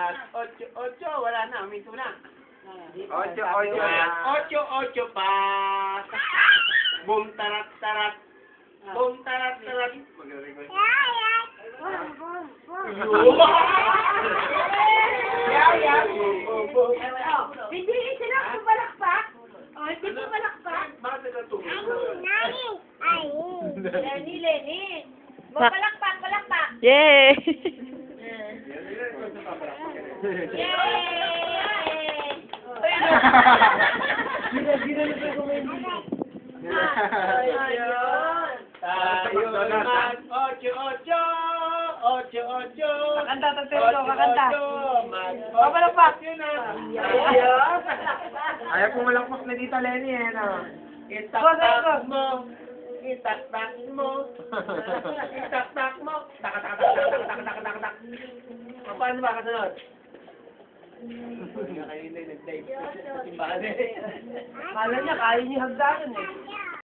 Ocho, ocho, wala na, minto na. Ocho, ocho. Ocho, ocho pa. Boom, tarat, tarat. Boom, tarat, tarat. Hindi, sila pumalakpak. Oh, hindi pumalakpak. Bakit nagtutulog? Lenny. Palakpak, palakpak. Yay! Tayo mag ocho, ocho. Ocho, ocho. Kakanta, tatero, kakanta. Papalakpak yun Ayaw pumalakpak na dito, Lenny, eh, no? Itak-tak mo. Itak-tak mo. Itak-tak mo. Tak-tak-tak-tak-tak-tak-tak-tak. Paano ba kasunod? Kanina nag-dive. Simbahan eh. Kala niya, kaya niya hagdanan eh.